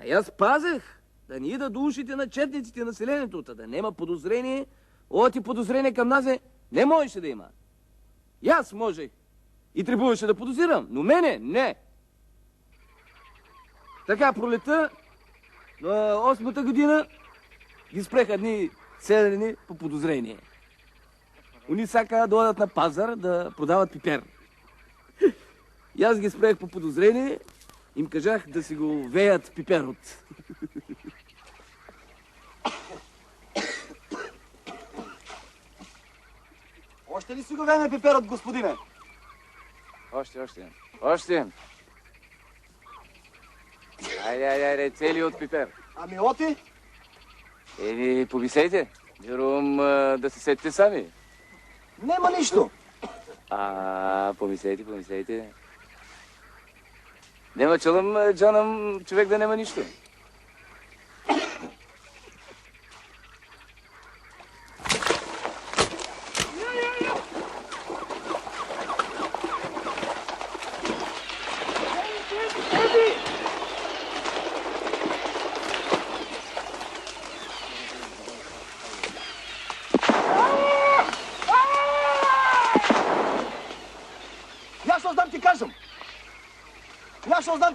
И аз пазех да ни идат до ушите на четниците населението, да нема подозрение. Оти подозрение към нас не можеше да има. И аз можех. И трябваше да подозирам, но мене не. Така пролета на 8-та година ги спреха едни селени по подозрение. Они сака да дойдат на пазар да продават пипер. И аз ги спрех по подозрение, им кажах да си го веят пиперот. Още ли си го веме пиперот, господине? Още. Айде, целият пипер. Ами оти? Еми, повисейте. Вярвам да се сетите сами. Нема нищо. Помислете. Нема чулам, Джанам, човек да нема нищо.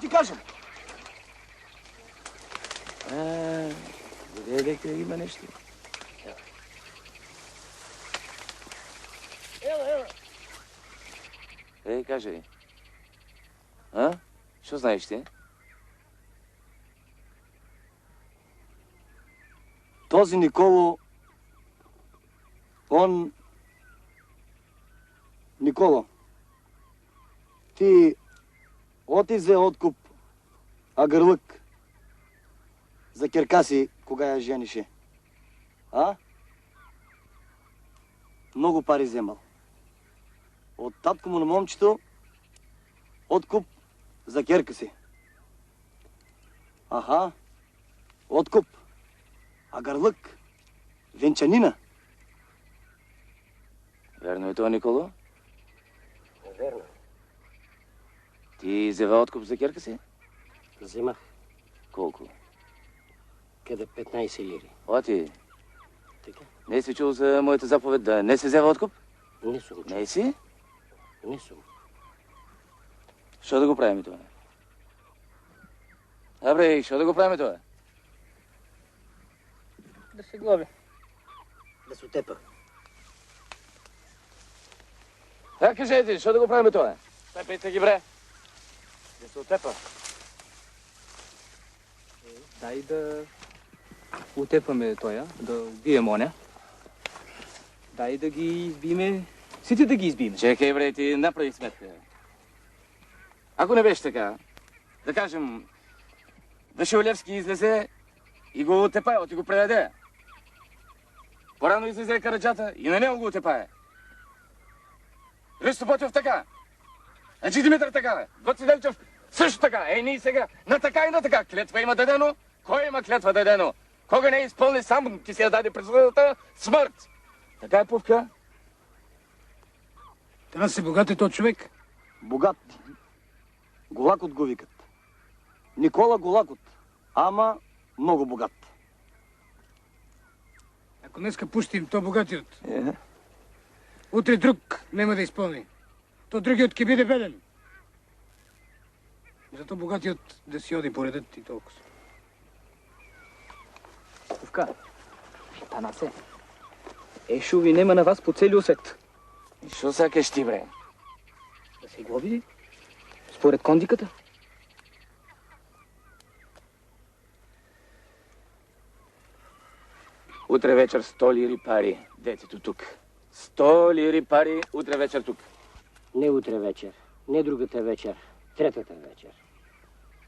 Ти кажем. Гледайте, има нещо. Ей, кажи. Що знаеш ти? Този Николо, Николо, ти оти взе откуп агърлък за Керкаси, кога я женише. Много пари вземал. От татко му на момчето откуп за Керкаси. Откуп. Агърлък. Венчанина. Верно е това, Николо? Верно. Ти взева откуп за Керкаси? Вземах. Колко? Къде 15 лири. Оти. Така? Не си чул за моята заповед да не се взева откуп? Не съм чул. Не си? Не съм. Що да го правим това? Добре, що да го правим това? Да се глоби. Да се отепа. Кажете, що да го правим това? Пепайте ги, бре. Да се отепа. Дай да отепаме тоя, да убием оня. Дай да ги избиеме, сите да ги избиеме. Чекай, бре, ти направи сметка. Ако не беше така, да кажем, Вашилевски излезе и го отепае, и го предаде. Порано излезе Караджата и на него го отепае. Христо Ботев така. Аджи Димитър така. Гоци Делчев също така. Ние сега на така и на така. Клетва има дадено. Кой има клетва дадено? Кога не изпълни, сам ти си я даде присъдата смърт. Така е, Пувка. Трябва да се богат е то човек. Богат. Голакот го викат. Никола Голакот. Ама много богат. Ако днеска пустим то богатият, утре друг нема да изпълни. То другият ке биде беден. Зато богатият да си оди поредът и толкова. Пувка, Танасе, ешо ви нема на вас по целия свет. Шо сакаш ти, бре? Да се глоби, според кондиката. Утре вечер 100 лири пари. Детето тук. 100 лири пари утре вечер тук. Не утре вечер, не другата вечер, третата вечер.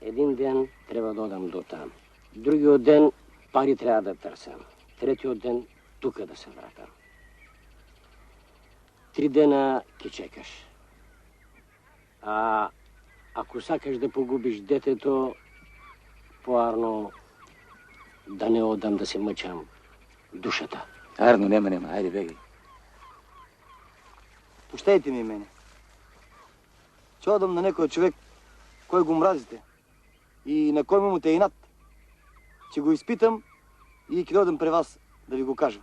Един ден трябва да одам до там. Другият ден пари трябва да търсям. Третият ден тук да се вратам. 3 дена ке чекаш. Ако сакаш да погубиш детето, по-арно да не отдам да се мъчам душата. Арно, нема. Айде, бегай. Пущайте ми мене. Че одам на некой човек, кой го мразите и на кой му те инат. Ще го изпитам и ќе дойдем при вас да ви го кажем.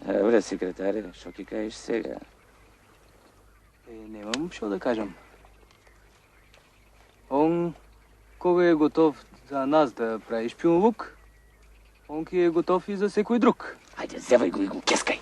Добре, секретаре, що ки кажеш сега? Немам що да кажем. Он, кога е готов за нас да прави шпионлук, он ки е готов и за секой друг. Хайде, взевай го и го кескай.